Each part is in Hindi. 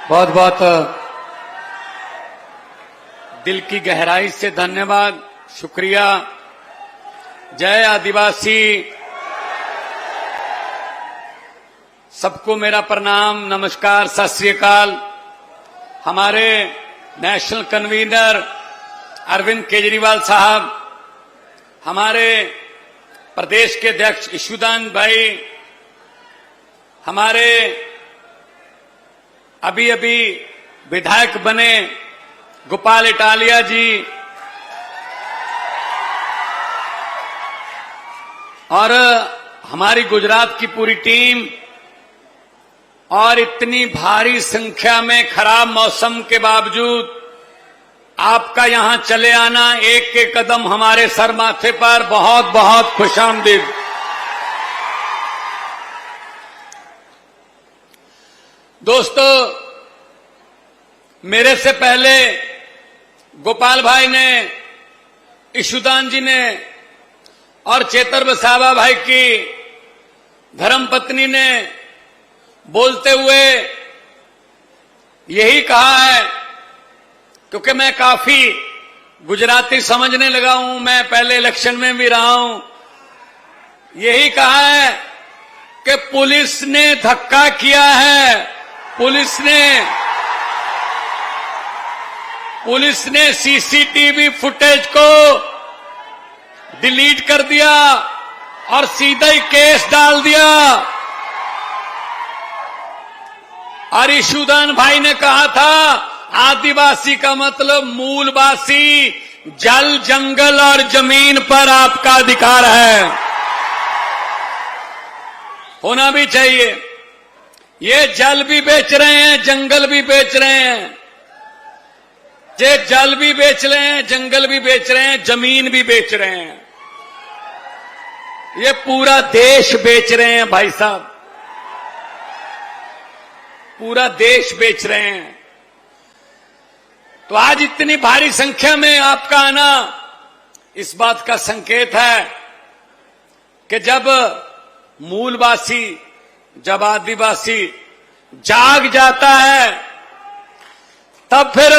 बहुत बहुत दिल की गहराई से धन्यवाद, शुक्रिया। जय आदिवासी। सबको मेरा प्रणाम, नमस्कार, सत श्री अकाल। हमारे नेशनल कन्वीनर अरविंद केजरीवाल साहब, हमारे प्रदेश के अध्यक्ष ईशुदान भाई, हमारे अभी अभी विधायक बने गोपाल इटालिया जी, और हमारी गुजरात की पूरी टीम, और इतनी भारी संख्या में खराब मौसम के बावजूद आपका यहां चले आना, एक एक कदम हमारे सर माथे पर बहुत बहुत खुशामदीद। दोस्तों, मेरे से पहले गोपाल भाई ने, ईशुदान जी ने और चेतर वसावा भाई की धर्मपत्नी ने बोलते हुए यही कहा है, क्योंकि मैं काफी गुजराती समझने लगा हूं, मैं पहले इलेक्शन में भी रहा हूं, यही कहा है कि पुलिस ने धक्का किया है, पुलिस ने सीसीटीवी फुटेज को डिलीट कर दिया और सीधा ही केस डाल दिया। और ईशुदान भाई ने कहा था, आदिवासी का मतलब मूलवासी, जल, जंगल और जमीन पर आपका अधिकार है, होना भी चाहिए। ये जल भी बेच रहे हैं, जंगल भी बेच रहे हैं, ये जल भी बेच रहे हैं, जंगल भी बेच रहे हैं, जमीन भी बेच रहे हैं, ये पूरा देश बेच रहे हैं भाई साहब, पूरा देश बेच रहे हैं। तो आज इतनी भारी संख्या में आपका आना इस बात का संकेत है कि जब मूलवासी, जब आदिवासी जाग जाता है, तब फिर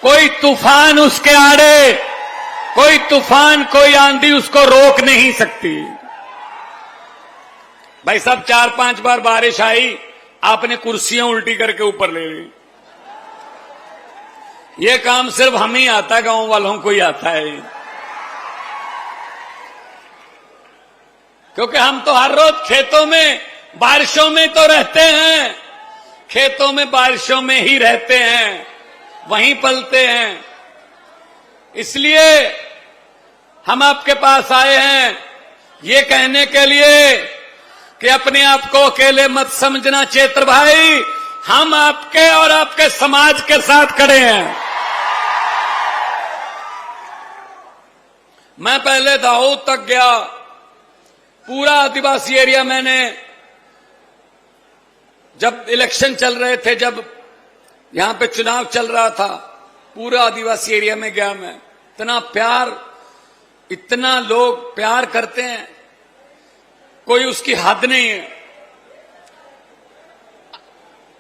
कोई तूफान उसके आड़े, कोई तूफान, कोई आंधी उसको रोक नहीं सकती। भाई साहब, 4-5 बार बारिश आई, आपने कुर्सियां उल्टी करके ऊपर ले ली। ये काम सिर्फ हम ही आता है, गांव वालों को ही आता है, क्योंकि हम तो हर रोज खेतों में बारिशों में तो रहते हैं, खेतों में बारिशों में ही रहते हैं, वहीं पलते हैं। इसलिए हम आपके पास आए हैं ये कहने के लिए कि अपने आप को अकेले मत समझना चेतर भाई, हम आपके और आपके समाज के साथ खड़े हैं। मैं पहले दाऊद तक गया, पूरा आदिवासी एरिया मैंने, जब इलेक्शन चल रहे थे, जब यहां पे चुनाव चल रहा था, पूरा आदिवासी एरिया में गया मैं। इतना प्यार, इतना लोग प्यार करते हैं, कोई उसकी हद नहीं है।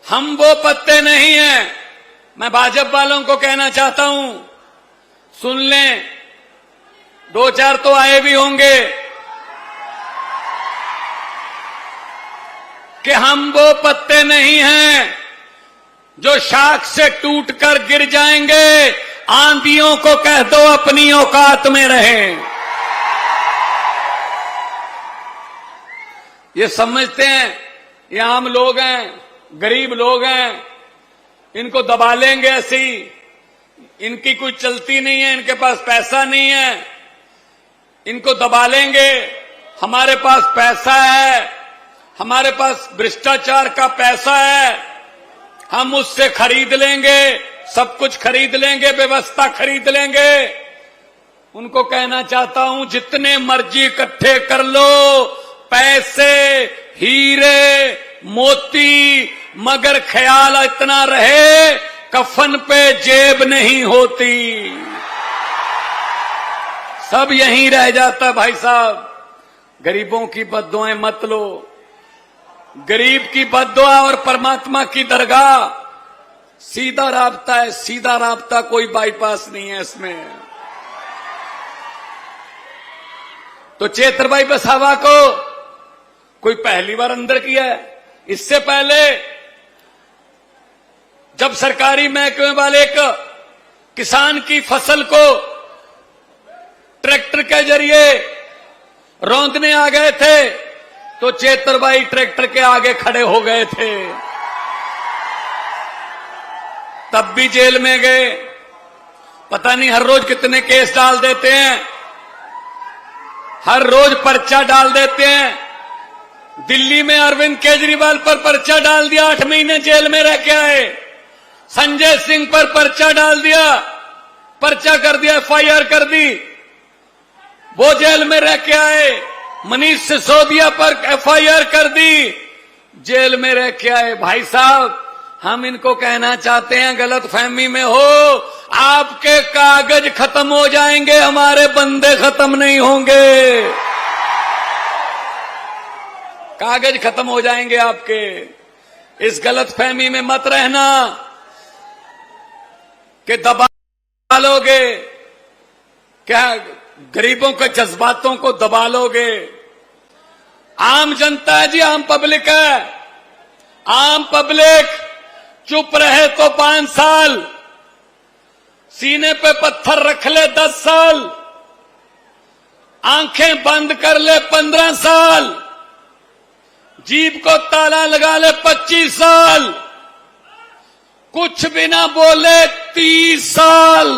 हम वो पत्ते नहीं हैं। मैं भाजपा वालों को कहना चाहता हूं, सुन लें, 2-4 तो आए भी होंगे, कि हम वो पत्ते नहीं हैं जो शाख से टूटकर गिर जाएंगे। आंधियों को कह दो अपनी औकात में रहें। ये समझते हैं ये आम लोग हैं, गरीब लोग हैं, इनको दबा लेंगे ऐसे ही, इनकी कोई चलती नहीं है, इनके पास पैसा नहीं है, इनको दबा लेंगे। हमारे पास पैसा है, हमारे पास भ्रष्टाचार का पैसा है, हम उससे खरीद लेंगे, सब कुछ खरीद लेंगे, व्यवस्था खरीद लेंगे। उनको कहना चाहता हूं, जितने मर्जी इकट्ठे कर लो पैसे, हीरे, मोती, मगर ख्याल इतना रहे, कफन पे जेब नहीं होती, सब यहीं रह जाता भाई साहब। गरीबों की बद्दुआएं मत लो। गरीब की बद्दुआ और परमात्मा की दरगाह सीधा राब्ता है, सीधा राब्ता, कोई बाईपास नहीं है इसमें। तो चेतरभाई वसावा को कोई पहली बार अंदर किया है। इससे पहले जब सरकारी महकमे वाले एक किसान की फसल को ट्रैक्टर के जरिए रौंदने आ गए थे तो चेतरभाई ट्रैक्टर के आगे खड़े हो गए थे, तब भी जेल में गए। पता नहीं हर रोज कितने केस डाल देते हैं, हर रोज पर्चा डाल देते हैं। दिल्ली में अरविंद केजरीवाल पर पर्चा डाल दिया, 8 महीने जेल में रह के आए। संजय सिंह पर पर्चा डाल दिया, पर्चा कर दिया, एफआईआर कर दी, वो जेल में रह के आए। मनीष सिसोदिया पर एफआईआर कर दी, जेल में रह के आए। भाई साहब, हम इनको कहना चाहते हैं, गलत फहमी में हो, आपके कागज खत्म हो जाएंगे, हमारे बंदे खत्म नहीं होंगे। कागज खत्म हो जाएंगे आपके। इस गलत फहमी में मत रहना कि दबा लोगे, क्या गरीबों के जज्बातों को दबा लोगे। आम जनता है जी, आम पब्लिक है। आम पब्लिक चुप रहे तो 5 साल, सीने पे पत्थर रख ले 10 साल, आंखें बंद कर ले 15 साल, जीभ को ताला लगा ले 25 साल, कुछ भी ना बोले 30 साल।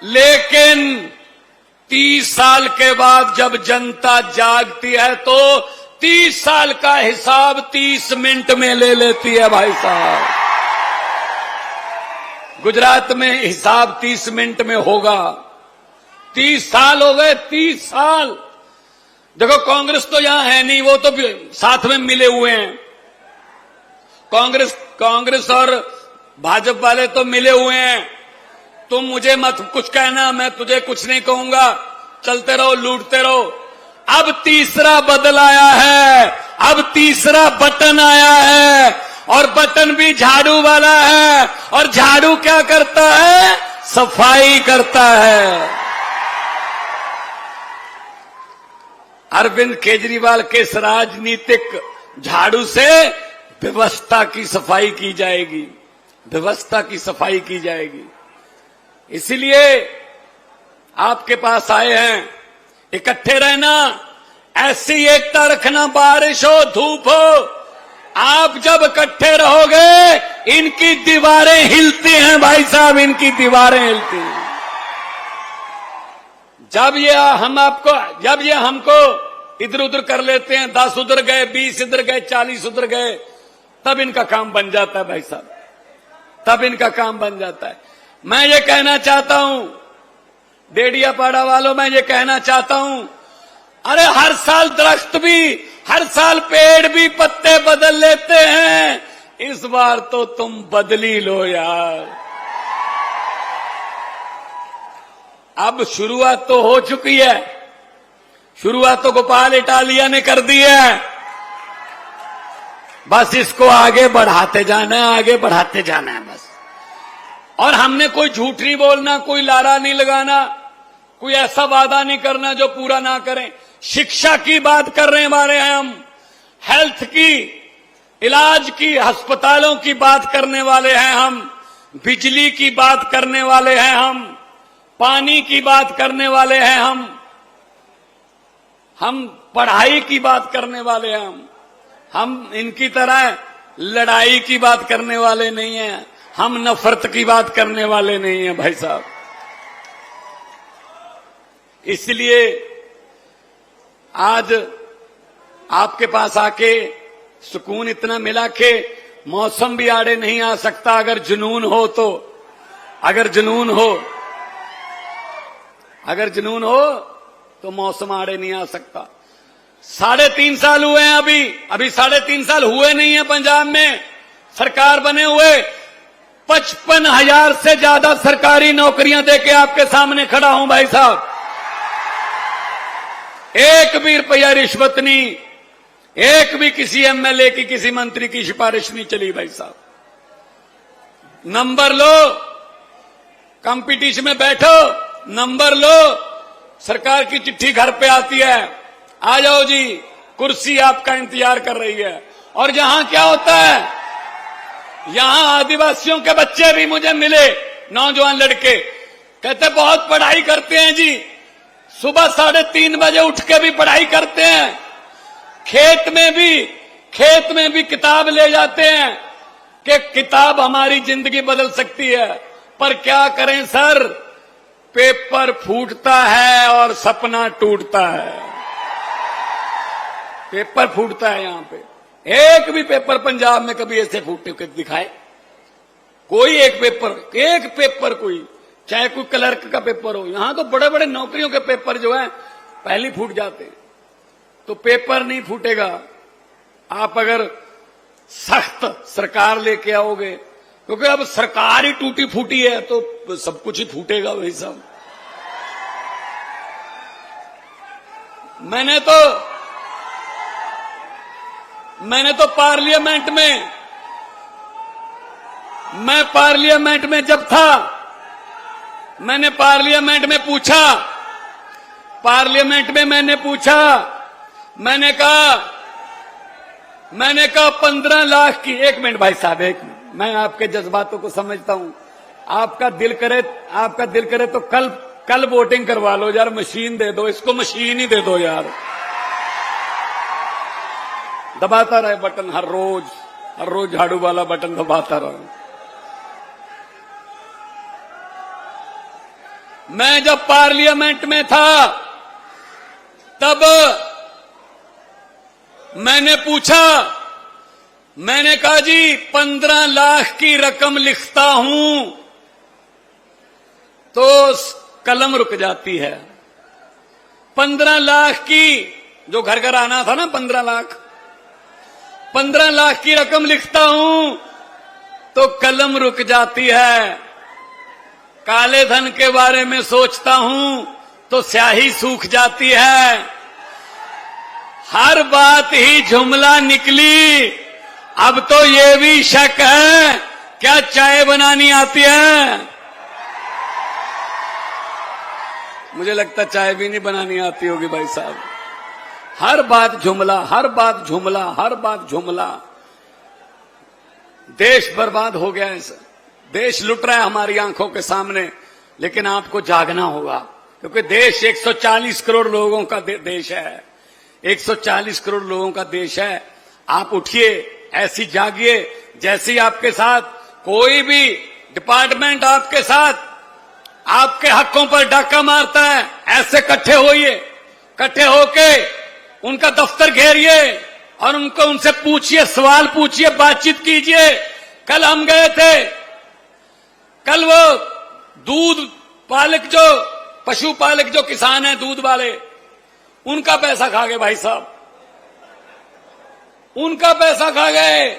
लेकिन 30 साल के बाद जब जनता जागती है तो 30 साल का हिसाब 30 मिनट में ले लेती है। भाई साहब, गुजरात में हिसाब 30 मिनट में होगा। 30 साल हो गए, 30 साल। देखो, कांग्रेस तो यहां है नहीं, वो तो साथ में मिले हुए हैं। कांग्रेस और भाजपा वाले तो मिले हुए हैं। तुम मुझे मत कुछ कहना, मैं तुझे कुछ नहीं कहूंगा, चलते रहो, लूटते रहो। अब तीसरा बदल आया है, अब तीसरा बटन आया है, और बटन भी झाड़ू वाला है। और झाड़ू क्या करता है? सफाई करता है। अरविंद केजरीवाल के इस राजनीतिक झाड़ू से व्यवस्था की सफाई की जाएगी, व्यवस्था की सफाई की जाएगी। इसलिए आपके पास आए हैं, इकट्ठे रहना, ऐसी एकता रखना, बारिश हो धूप हो, आप जब इकट्ठे रहोगे इनकी दीवारें हिलती हैं। भाई साहब, इनकी दीवारें हिलती हैं। जब ये हमको इधर उधर कर लेते हैं, 10 उधर गए, 20 इधर गए, 40 उधर गए, तब इनका काम बन जाता है। भाई साहब, तब इनका काम बन जाता है। मैं ये कहना चाहता हूं, डेडियापाड़ा वालों, मैं ये कहना चाहता हूं, अरे हर साल दरख्त भी, हर साल पेड़ भी पत्ते बदल लेते हैं, इस बार तो तुम बदली लो यार। अब शुरुआत तो हो चुकी है, शुरुआत तो गोपाल इटालिया ने कर दी है, बस इसको आगे बढ़ाते जाना है, आगे बढ़ाते जाना है बस। और हमने कोई झूठ नहीं बोलना, कोई लारा नहीं लगाना, कोई ऐसा वादा नहीं करना जो पूरा ना करें। शिक्षा की बात करने वाले हैं हम, हेल्थ की, इलाज की, अस्पतालों की बात करने वाले हैं हम, बिजली की बात करने वाले हैं हम, पानी की बात करने वाले हैं हम पढ़ाई की बात करने वाले हैं हम इनकी तरह लड़ाई की बात करने वाले नहीं हैं, हम नफरत की बात करने वाले नहीं हैं भाई साहब। इसलिए आज आपके पास आके सुकून इतना मिला कि मौसम भी आड़े नहीं आ सकता अगर जुनून हो तो, अगर जुनून हो तो मौसम आड़े नहीं आ सकता। 3.5 साल हुए हैं, अभी 3.5 साल हुए नहीं है पंजाब में सरकार बने हुए। 55,000 से ज्यादा सरकारी नौकरियां देके आपके सामने खड़ा हूं भाई साहब। एक भी रुपया रिश्वत नहीं, एक भी किसी एमएलए की, किसी मंत्री की सिफारिश नहीं चली भाई साहब। नंबर लो, कंपटीशन में बैठो, नंबर लो, सरकार की चिट्ठी घर पे आती है, आ जाओ जी, कुर्सी आपका इंतजार कर रही है। और यहां क्या होता है, यहां आदिवासियों के बच्चे भी मुझे मिले, नौजवान लड़के, कहते बहुत पढ़ाई करते हैं जी, सुबह 3:30 बजे उठ के भी पढ़ाई करते हैं, खेत में भी किताब ले जाते हैं कि किताब हमारी जिंदगी बदल सकती है। पर क्या करें सर, पेपर फूटता है और सपना टूटता है। पेपर फूटता है यहां पे, एक भी पेपर पंजाब में कभी ऐसे फूटे के दिखाए? कोई एक पेपर कोई, चाहे कोई क्लर्क का पेपर हो, यहां तो बड़े बड़े नौकरियों के पेपर जो है पहले फूट जाते हैं। तो पेपर नहीं फूटेगा आप अगर सख्त सरकार लेके आओगे, क्योंकि अब सरकार ही टूटी फूटी है तो सब कुछ ही फूटेगा वही सब। मैंने तो पार्लियामेंट में जब था, मैंने पार्लियामेंट में पूछा, मैंने कहा 15 लाख की, 1 मिनट भाई साहब, 1 मिनट, मैं आपके जज्बातों को समझता हूं। आपका दिल करे तो कल वोटिंग करवा लो यार, मशीन दे दो, इसको मशीन ही दे दो यार, दबाता रहे बटन, हर रोज झाड़ू वाला बटन दबाता रहे। मैं जब पार्लियामेंट में था तब मैंने पूछा, मैंने कहा जी 15 लाख की रकम लिखता हूं तो कलम रुक जाती है। 15 लाख की, जो घर घर आना था ना, 15 लाख की रकम लिखता हूं तो कलम रुक जाती है। काले धन के बारे में सोचता हूं तो स्याही सूख जाती है। हर बात ही जुमला निकली, अब तो ये भी शक है क्या चाय बनानी आती है? मुझे लगता चाय भी नहीं बनानी आती होगी भाई साहब। हर बात झुमला। देश बर्बाद हो गया है सर, देश लुट रहा है हमारी आंखों के सामने, लेकिन आपको जागना होगा, क्योंकि देश 140 करोड़ लोगों का देश है, 140 करोड़ लोगों का देश है। आप उठिए, ऐसी जागिए जैसी आपके साथ कोई भी डिपार्टमेंट आपके साथ आपके हकों पर डाका मारता है, ऐसे इकट्ठे होके उनका दफ्तर घेरिए और उनसे पूछिए, सवाल पूछिए, बातचीत कीजिए। कल हम गए थे, कल वो दूध पालक जो पशुपालक जो किसान हैं, दूध वाले, उनका पैसा खा गए भाई साहब, उनका पैसा खा गए।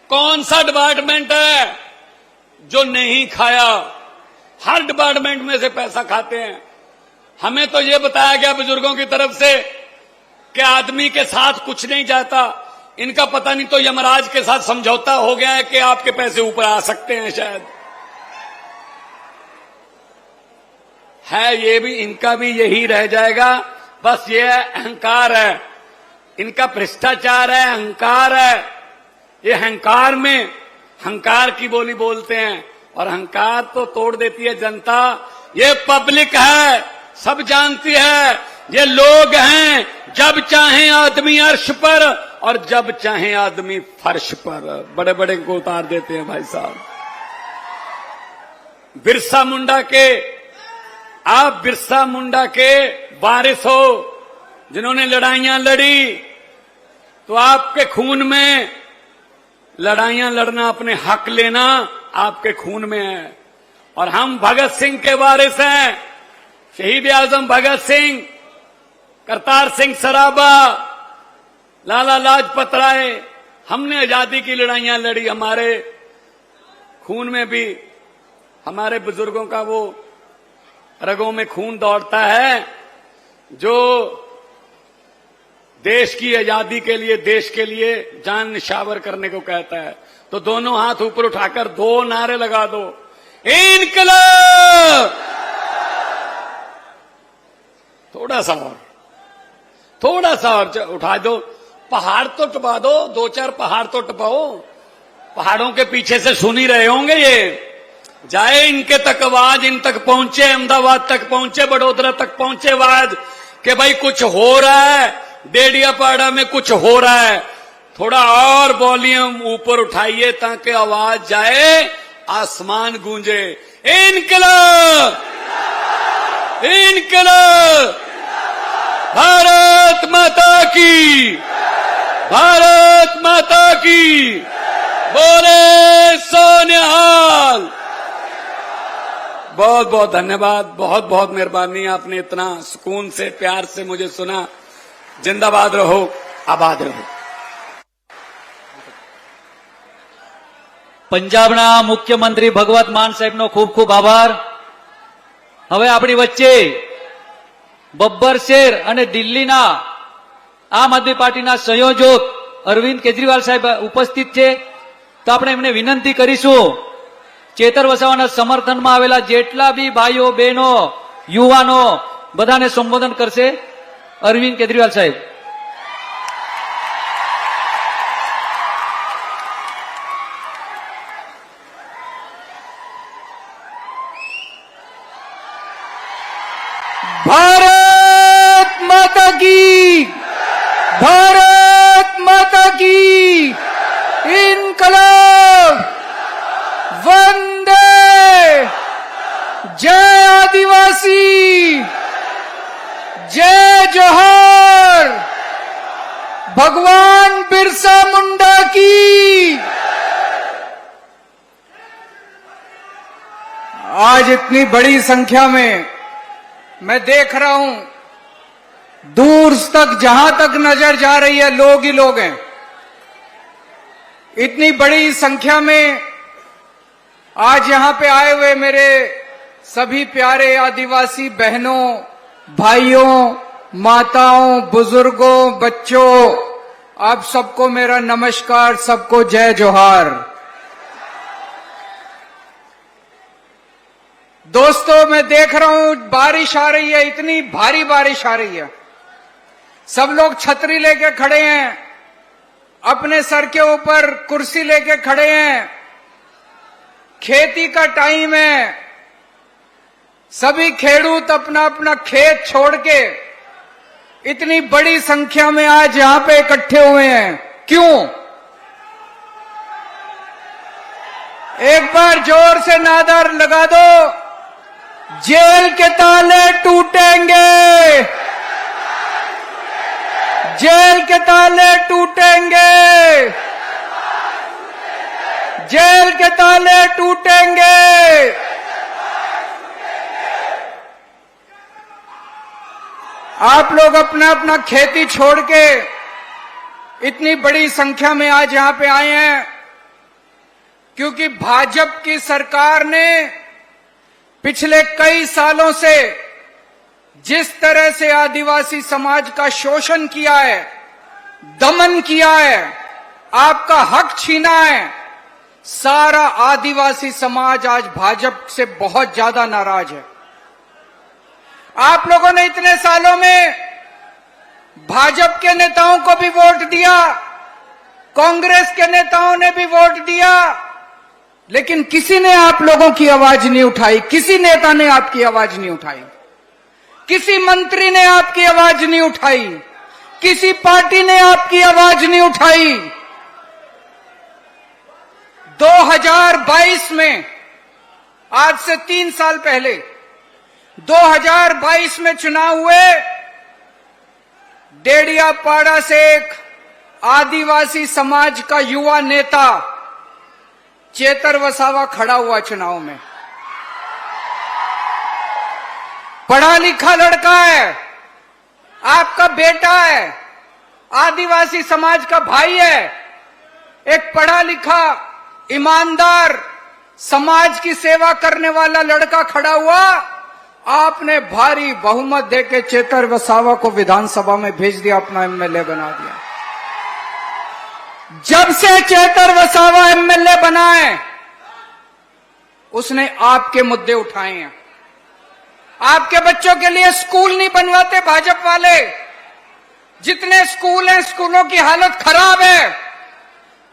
कौन सा डिपार्टमेंट है जो नहीं खाया? हर डिपार्टमेंट में से पैसा खाते हैं। हमें तो ये बताया गया बुजुर्गों की तरफ से कि आदमी के साथ कुछ नहीं जाता, इनका पता नहीं तो यमराज के साथ समझौता हो गया है कि आपके पैसे ऊपर आ सकते हैं शायद। है ये भी, इनका भी यही रह जाएगा, बस ये अहंकार है, इनका भ्रष्टाचार है, अहंकार है। ये अहंकार में अहंकार की बोली बोलते हैं, और अहंकार तो तोड़ देती है जनता। ये पब्लिक है, सब जानती है, ये लोग हैं, जब चाहें आदमी अर्श पर और जब चाहें आदमी फर्श पर, बड़े बड़े को उतार देते हैं भाई साहब। बिरसा मुंडा के वारिस हो, जिन्होंने लड़ाइयां लड़ी, तो आपके खून में लड़ाइयां लड़ना, अपने हक लेना आपके खून में है। और हम भगत सिंह के वारिस हैं, शहीद आजम भगत सिंह, करतार सिंह सराबा, लाला लाजपत राय, हमने आजादी की लड़ाइयां लड़ी। हमारे खून में भी हमारे बुजुर्गों का वो रगों में खून दौड़ता है, जो देश की आजादी के लिए, देश के लिए जान निछावर करने को कहता है। तो दोनों हाथ ऊपर उठाकर 2 नारे लगा दो, इनकलाब। थोड़ा सा और उठा दो, पहाड़ तो टपा दो, 2-4 पहाड़ तो टपाओ। पहाड़ों के पीछे से सुन ही रहे होंगे ये। जाए इनके तक आवाज, इन तक पहुंचे, अहमदाबाद तक पहुंचे, बड़ोदरा तक पहुंचे आवाज कि भाई कुछ हो रहा है, डेडियापाड़ा में कुछ हो रहा है। थोड़ा और वॉल्यूम ऊपर उठाइए ताकि आवाज जाए, आसमान गूंजे, इनकलाब, इनकलाब, भारत माता की, भारत माता की, बोले सोनिहाल। बहुत बहुत धन्यवाद, बहुत बहुत मेहरबानी, आपने इतना सुकून से, प्यार से मुझे सुना। जिंदाबाद रहो, आबाद रहो। પંજાબના મુખ્યમંત્રી ભગવત માન સાહેબનો ખૂબ ખૂબ આભાર. હવે આપણી વચ્ચે બબ્બર શેર અને દિલ્હીના આમ આદમી પાર્ટીના સંયોજક અરવિંદ કેજરીવાલ સાહેબ ઉપસ્થિત છે. તો આપણે એમને વિનંતી કરીશું, ચેતર વસાવાના સમર્થનમાં આવેલા જેટલા બી ભાઈઓ બહેનો યુવાનો બધાને સંબોધન કરશે અરવિંદ કેજરીવાલ સાહેબ. भारत माता की, भारत माता की, इनकलाब, वंदे, जय आदिवासी, जय जोहर, भगवान बिरसा मुंडा की। आज इतनी बड़ी संख्या में मैं देख रहा हूं, दूर तक जहां तक नजर जा रही है लोग ही लोग हैं। इतनी बड़ी संख्या में आज यहां पे आए हुए मेरे सभी प्यारे आदिवासी बहनों, भाइयों, माताओं, बुजुर्गों, बच्चों, आप सबको मेरा नमस्कार, सबको जय जोहार। दोस्तों, मैं देख रहा हूं बारिश आ रही है, इतनी भारी बारिश आ रही है। सब लोग छतरी लेके खड़े हैं, अपने सर के ऊपर कुर्सी लेके खड़े हैं। खेती का टाइम है, सभी खेडूत अपना अपना खेत छोड़ के इतनी बड़ी संख्या में आज यहां पे इकट्ठे हुए हैं। क्यों? एक बार जोर से नारा लगा दो, जेल के ताले टूटेंगे, जेल के ताले टूटेंगे, जेल के ताले टूटेंगे। आप लोग अपना अपना खेती छोड़ के इतनी बड़ी संख्या में आज यहां पे आए हैं क्योंकि भाजपा की सरकार ने पिछले कई सालों से जिस तरह से आदिवासी समाज का शोषण किया है, दमन किया है, आपका हक छीना है, सारा आदिवासी समाज आज भाजपा से बहुत ज्यादा नाराज है। आप लोगों ने इतने सालों में भाजपा के नेताओं को भी वोट दिया, कांग्रेस के नेताओं ने भी वोट दिया, लेकिन किसी ने आप लोगों की आवाज नहीं उठाई, किसी नेता ने आपकी आवाज नहीं उठाई, किसी मंत्री ने आपकी आवाज नहीं उठाई, किसी पार्टी ने आपकी आवाज नहीं उठाई। 2022 में, आज से 3 साल पहले 2022 में चुनाव हुए, डेडियापाड़ा से एक आदिवासी समाज का युवा नेता चेतर वसावा खड़ा हुआ चुनाव में। पढ़ा लिखा लड़का है, आपका बेटा है, आदिवासी समाज का भाई है। एक पढ़ा लिखा, ईमानदार, समाज की सेवा करने वाला लड़का खड़ा हुआ आपने भारी बहुमत देके चेतर वसावा को विधानसभा में भेज दिया, अपना एमएलए बना दिया। जब से चेतर वसावा एमएलए बना है, उसने आपके मुद्दे उठाए हैं। आपके बच्चों के लिए स्कूल नहीं बनवाते भाजपा वाले। जितने स्कूल हैं, स्कूलों की हालत खराब है।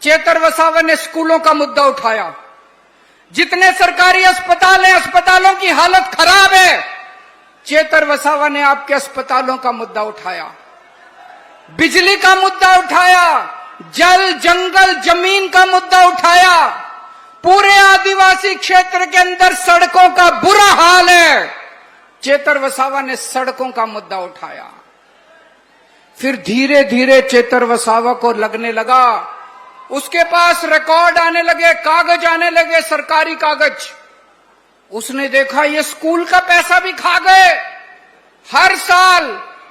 चेतर वसावा ने स्कूलों का मुद्दा उठाया। जितने सरकारी अस्पताल हैं, अस्पतालों की हालत खराब है। चेतर वसावा ने आपके अस्पतालों का मुद्दा उठाया। बिजली का मुद्दा उठाया, जल जंगल जमीन का मुद्दा उठाया। पूरे आदिवासी क्षेत्र के अंदर सड़कों का बुरा हाल है। चेतर वसावा ने सड़कों का मुद्दा उठाया। फिर धीरे धीरे चेतर वसावा को लगने लगा, उसके पास रिकॉर्ड आने लगे, कागज आने लगे, सरकारी कागज। उसने देखा ये स्कूल का पैसा भी खा गए। हर साल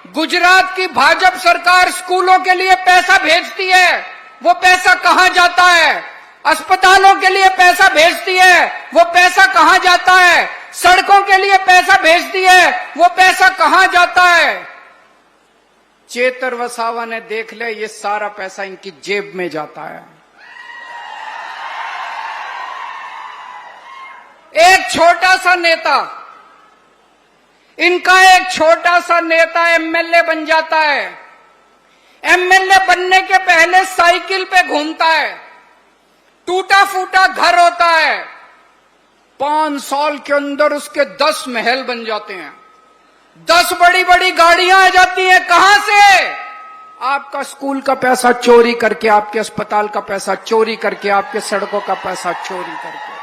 गुजरात की भाजपा सरकार स्कूलों के लिए पैसा भेजती है, वो पैसा कहां जाता है? अस्पतालों के लिए पैसा भेजती है, वो पैसा कहां जाता है? सड़कों के लिए पैसा भेजती है, वो पैसा कहां जाता है? चेतर वसावा ने देख लिया ये सारा पैसा इनकी जेब में जाता है। एक छोटा सा नेता, इनका एक छोटा सा नेता एमएलए बन जाता है। एमएलए बनने के पहले साइकिल पे घूमता है, टूटा फूटा घर होता है। 5 साल के अंदर उसके 10 महल बन जाते हैं, 10 बड़ी बड़ी गाड़ियां आ जाती हैं। कहां से? आपका स्कूल का पैसा चोरी करके, आपके अस्पताल का पैसा चोरी करके, आपके सड़कों का पैसा चोरी करके।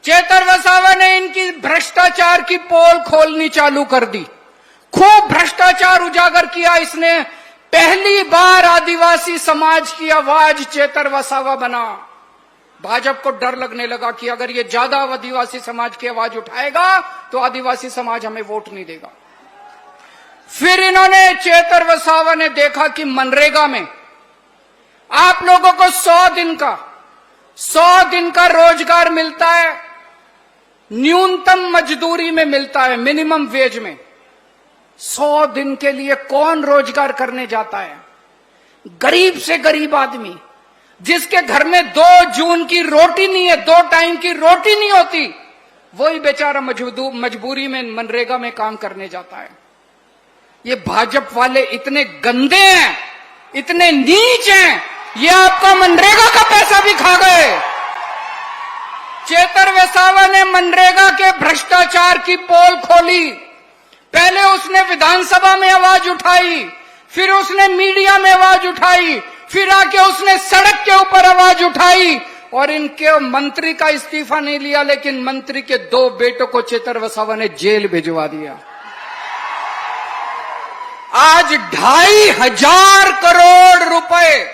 चेतर वसावा ने इनकी भ्रष्टाचार की पोल खोलनी चालू कर दी। खूब भ्रष्टाचार उजागर किया इसने। पहली बार आदिवासी समाज की आवाज चेतर वसावा बना। भाजपा को डर लगने लगा कि अगर ये ज्यादा आदिवासी समाज की आवाज उठाएगा तो आदिवासी समाज हमें वोट नहीं देगा। फिर इन्होंने, चेतर वसावा ने देखा कि मनरेगा में आप लोगों को 100 दिन का रोजगार मिलता है, न्यूनतम मजदूरी में मिलता है, मिनिमम वेज में। 100 दिन के लिए कौन रोजगार करने जाता है? गरीब से गरीब आदमी, जिसके घर में 2 जून की रोटी नहीं है, 2 टाइम की रोटी नहीं होती, वही बेचारा मजबूरी में मनरेगा में काम करने जाता है। ये भाजपा वाले इतने गंदे हैं, इतने नीच हैं, ये आपका मनरेगा का पैसा भी खा गए। चेतर वसावा ने मनरेगा के भ्रष्टाचार की पोल खोली। पहले उसने विधानसभा में आवाज उठाई, फिर उसने मीडिया में आवाज उठाई, फिर आके उसने सड़क के ऊपर आवाज उठाई। और इनके मंत्री का इस्तीफा नहीं लिया, लेकिन मंत्री के 2 बेटों को चेतर वसावा ने जेल भिजवा दिया। आज 2,500 करोड़ रुपए,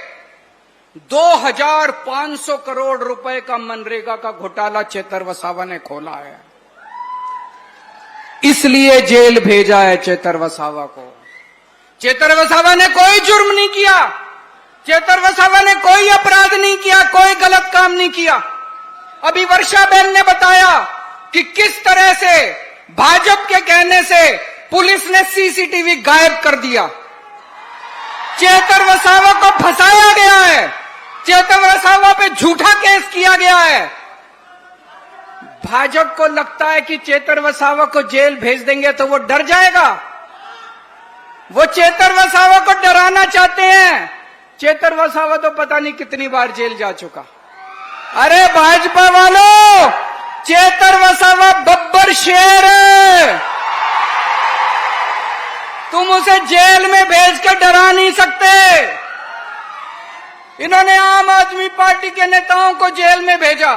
2,500 करोड़ रुपए का मनरेगा का घोटाला चेतर वसावा ने खोला है। इसलिए जेल भेजा है चेतर वसावा को। चेतर वसावा ने कोई जुर्म नहीं किया, चेतर वसावा ने कोई अपराध नहीं किया, कोई गलत काम नहीं किया। अभी वर्षा बहन ने बताया कि किस तरह से भाजपा के कहने से पुलिस ने सीसीटीवी गायब कर दिया। चेतर वसावा को फंसाया गया है, चेतर वसावा पे झूठा केस किया गया है। भाजपा को लगता है कि चेतर वसावा को जेल भेज देंगे तो वो डर जाएगा। वो चेतर वसावा को डराना चाहते हैं। चेतर वसावा तो पता नहीं कितनी बार जेल जा चुका। अरे भाजपा वालों, चेतर वसावा बब्बर शेर है, तुम उसे जेल में भेज कर डरा नहीं सकते। इन्होंने आम आदमी पार्टी के नेताओं को जेल में भेजा।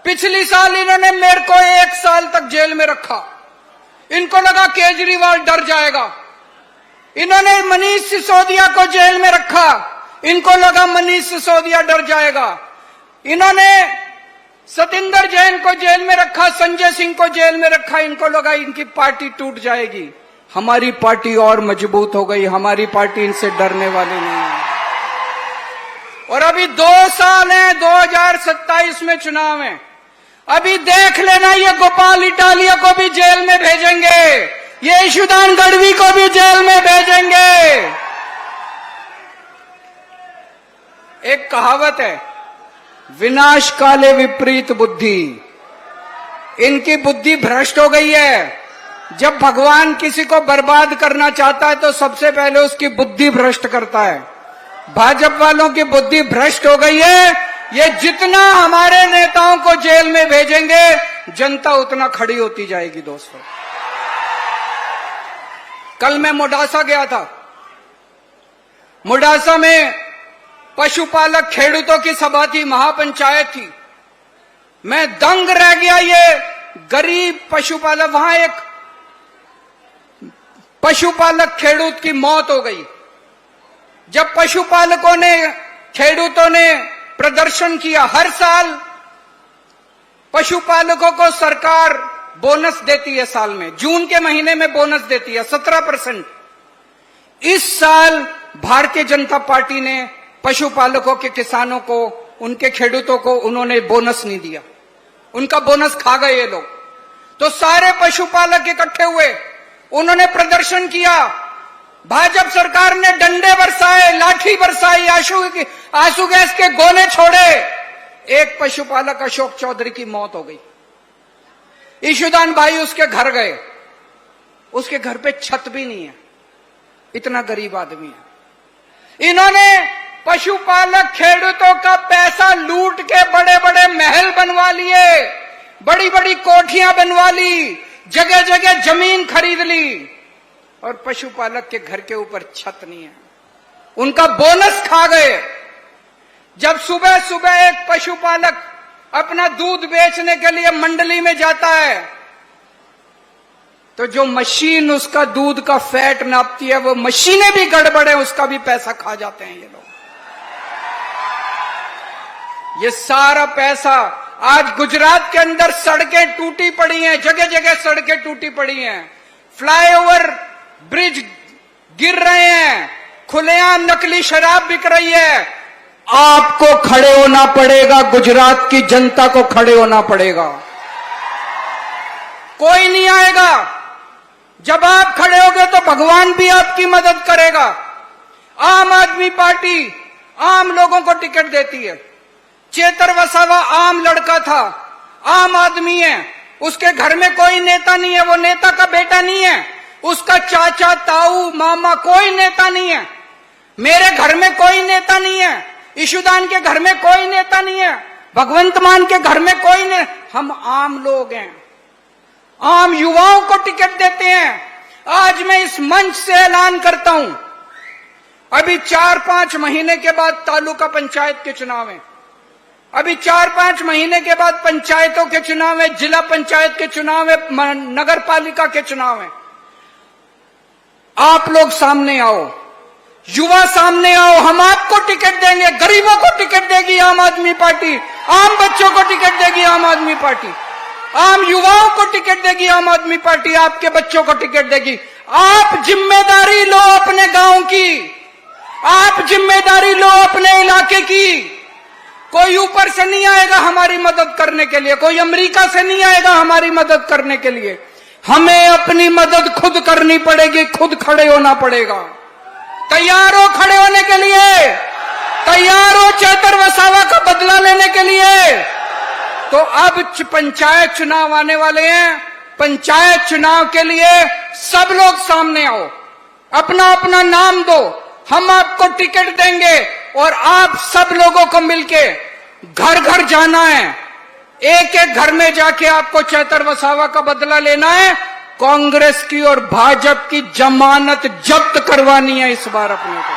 पिछली साल इन्होंने मेरे को 1 साल तक जेल में रखा। इनको लगा केजरीवाल डर जाएगा। इन्होंने मनीष सिसोदिया को जेल में रखा, इनको लगा मनीष सिसोदिया डर जाएगा। इन्होंने सतिंदर जैन को जेल में रखा, संजय सिंह को जेल में रखा, इनको लगा इनकी पार्टी टूट जाएगी। हमारी पार्टी और मजबूत हो गई, हमारी पार्टी इनसे डरने वाली नहीं है। और अभी 2 साल हैं, 2027 में चुनाव है। अभी देख लेना, ये गोपाल इटालिया को भी जेल में भेजेंगे, ये ईशुदान गढ़वी को भी जेल में भेजेंगे। एक कहावत है, विनाश काले विपरीत बुद्धि। इनकी बुद्धि भ्रष्ट हो गई है। जब भगवान किसी को बर्बाद करना चाहता है तो सबसे पहले उसकी बुद्धि भ्रष्ट करता है। भाजपा वालों की बुद्धि भ्रष्ट हो गई है। ये जितना हमारे नेताओं को जेल में भेजेंगे, जनता उतना खड़ी होती जाएगी। दोस्तों, कल मैं मोडासा गया था। मोडासा में पशुपालक खेडूतों की सभा थी, महापंचायत थी। मैं दंग रह गया। ये गरीब पशुपालक, वहां एक पशुपालक खेडूत की मौत हो गई। जब पशुपालकों ने, खेडूतों ने प्रदर्शन किया, हर साल पशुपालकों को सरकार बोनस देती है, साल में जून के महीने में बोनस देती है 17%। इस साल भारतीय जनता पार्टी ने पशुपालकों के, किसानों को, उनके खेडूतों को उन्होंने बोनस नहीं दिया। उनका बोनस खा गए ये लोग। तो सारे पशुपालक इकट्ठे हुए, उन्होंने प्रदर्शन किया। भाजपा सरकार ने डंडे बरसाए, लाठी बरसाई, आंसू गैस के गोले छोड़े। एक पशुपालक अशोक चौधरी की मौत हो गई। ईशुदान भाई उसके घर गए, उसके घर पे छत भी नहीं है, इतना गरीब आदमी है। इन्होंने पशुपालक खेडूतों का पैसा लूट के बड़े बड़े महल बनवा लिए, बड़ी बड़ी कोठियां बनवा ली, जगह जगह जमीन खरीद ली, और पशुपालक के घर के ऊपर छत नहीं है। उनका बोनस खा गए। जब सुबह सुबह एक पशुपालक अपना दूध बेचने के लिए मंडली में जाता है, तो जो मशीन उसका दूध का फैट नापती है, वो मशीनें भी गड़बड़ है, उसका भी पैसा खा जाते हैं ये लोग। ये सारा पैसा, आज गुजरात के अंदर सड़कें टूटी पड़ी हैं, जगह जगह सड़कें टूटी पड़ी हैं, फ्लाईओवर, ब्रिज गिर रहे हैं, खुलेआम नकली शराब बिक रही है। आपको खड़े होना पड़ेगा, गुजरात की जनता को खड़े होना पड़ेगा। कोई नहीं आएगा। जब आप खड़े होगे तो भगवान भी आपकी मदद करेगा। आम आदमी पार्टी आम लोगों को टिकट देती है। चेतर वसावा आम लड़का था, आम आदमी है, उसके घर में कोई नेता नहीं है, वो नेता का बेटा नहीं है, उसका चाचा, ताऊ, मामा कोई नेता नहीं है। मेरे घर में कोई नेता नहीं है, ईशुदान के घर में कोई नेता नहीं है, भगवंत मान के घर में कोई नहीं। हम आम लोग हैं, आम युवाओं को टिकट देते हैं। आज मैं इस मंच से ऐलान करता हूं, अभी 4-5 महीने के बाद तालुका पंचायत के चुनाव है, अभी 4-5 महीने के बाद पंचायतों के चुनाव है, जिला पंचायत के चुनाव है, नगर पालिका के चुनाव है। आप लोग सामने आओ, युवा सामने आओ, हम आपको टिकट देंगे। गरीबों को टिकट देगी आम आदमी पार्टी, आम बच्चों को टिकट देगी आम आदमी पार्टी, आम युवाओं को टिकट देगी आम आदमी पार्टी, आपके बच्चों को टिकट देगी। आप जिम्मेदारी लो अपने गांव की, आप जिम्मेदारी लो अपने इलाके की। कोई ऊपर से नहीं आएगा हमारी मदद करने के लिए, कोई अमेरिका से नहीं आएगा हमारी मदद करने के लिए। हमें अपनी मदद खुद करनी पड़ेगी, खुद खड़े होना पड़ेगा। तैयार हो खड़े होने के लिए? तैयार हो चेतर वसावा का बदला लेने के लिए? तो अब पंचायत चुनाव आने वाले हैं। पंचायत चुनाव के लिए सब लोग सामने आओ, अपना अपना नाम दो, हम आपको टिकट देंगे और आप सब लोगों को मिलके घर घर जाना है। एक एक घर में जाके आपको चेतर वसावा का बदला लेना है। कांग्रेस की और भाजपा की जमानत जब्त करवानी है इस बार अपने को।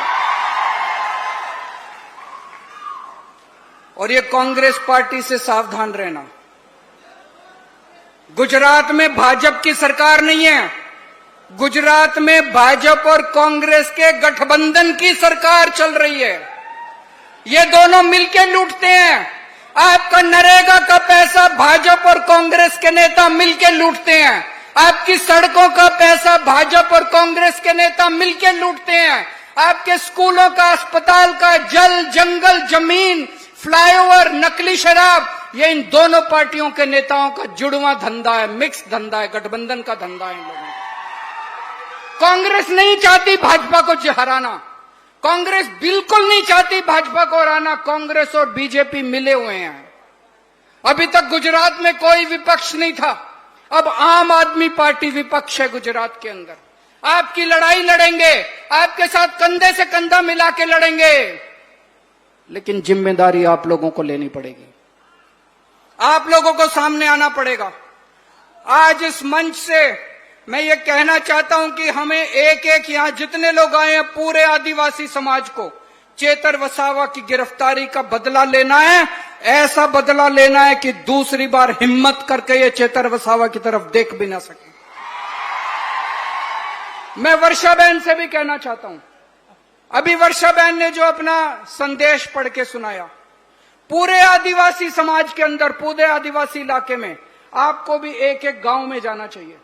और ये कांग्रेस पार्टी से सावधान रहना। गुजरात में भाजपा की सरकार नहीं है, गुजरात में भाजपा और कांग्रेस के गठबंधन की सरकार चल रही है। ये दोनों मिलके लूटते हैं। आपका नरेगा का पैसा भाजपा और कांग्रेस के नेता मिलके लूटते हैं। आपकी सड़कों का पैसा भाजपा और कांग्रेस के नेता मिलके लूटते हैं। आपके स्कूलों का, अस्पताल का, जल, जंगल, जमीन, फ्लाईओवर, नकली शराब, ये इन दोनों पार्टियों के नेताओं का जुड़वा धंधा है, मिक्स धंधा है, गठबंधन का धंधा है इन लोगों का। कांग्रेस नहीं चाहती भाजपा को हराना, कांग्रेस बिल्कुल नहीं चाहती भाजपा को हराना। कांग्रेस और बीजेपी मिले हुए हैं। अभी तक गुजरात में कोई विपक्ष नहीं था, अब आम आदमी पार्टी विपक्ष है गुजरात के अंदर। आपकी लड़ाई लड़ेंगे, आपके साथ कंधे से कंधा मिला के लड़ेंगे, लेकिन जिम्मेदारी आप लोगों को लेनी पड़ेगी, आप लोगों को सामने आना पड़ेगा। आज इस मंच से मैं ये कहना चाहता हूं कि हमें एक एक यहां जितने लोग आए हैं, पूरे आदिवासी समाज को चेतर वसावा की गिरफ्तारी का बदला लेना है। ऐसा बदला लेना है कि दूसरी बार हिम्मत करके ये चेतर वसावा की तरफ देख भी ना सके। मैं वर्षा बहन से भी कहना चाहता हूं, अभी वर्षा बहन ने जो अपना संदेश पढ़ के सुनाया, पूरे आदिवासी समाज के अंदर, पूरे आदिवासी इलाके में आपको भी एक एक गांव में जाना चाहिए,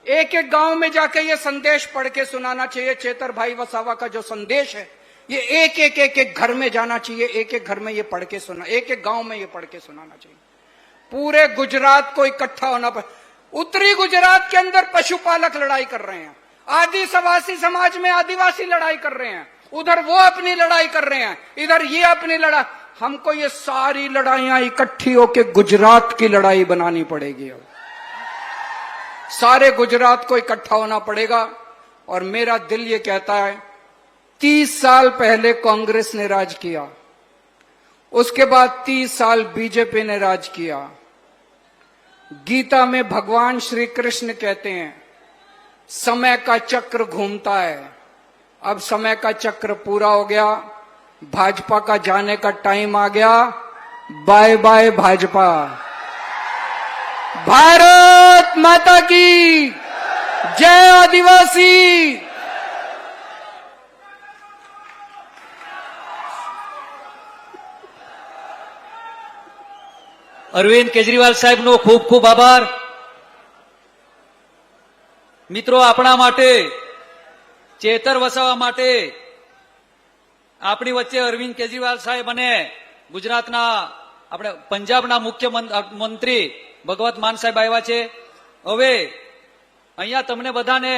एक एक गांव में जाके ये संदेश पढ़ के सुनाना चाहिए। चेतर भाई वसावा का जो संदेश है, ये एक एक घर में जाना चाहिए, एक एक घर में ये पढ़ के सुना, एक एक गांव में ये पढ़ के सुनाना चाहिए। पूरे गुजरात को इकट्ठा होना पड़े। उत्तरी गुजरात के अंदर पशुपालक लड़ाई कर रहे हैं, आदिवासी समाज में आदिवासी लड़ाई कर रहे हैं, उधर वो अपनी लड़ाई कर रहे हैं, इधर ये अपनी लड़ाई। हमको ये सारी लड़ाइयां इकट्ठी होकर गुजरात की लड़ाई बनानी पड़ेगी। अब सारे गुजरात को इकट्ठा होना पड़ेगा। और मेरा दिल ये कहता है, 30 साल पहले कांग्रेस ने राज किया, उसके बाद 30 साल बीजेपी ने राज किया। गीता में भगवान श्री कृष्ण कहते हैं, समय का चक्र घूमता है। अब समय का चक्र पूरा हो गया, भाजपा का जाने का टाइम आ गया। Bye bye Bhajpa. भारत माता की जय। आदिवासी। અરવિંદ કેજરીવાલ સાહેબનો ખૂબ ખૂબ આભાર। મિત્રો, આપણા માટે, ચેતર વસાવા માટે આપણી વચ્ચે અરવિંદ કેજરીવાલ સાહેબ અને ગુજરાતના આપણે પંજાબના મુખ્યમંત્રી ભગવત માન સાહેબ આવ્યા છે। હવે અહીંયા તમને બધાને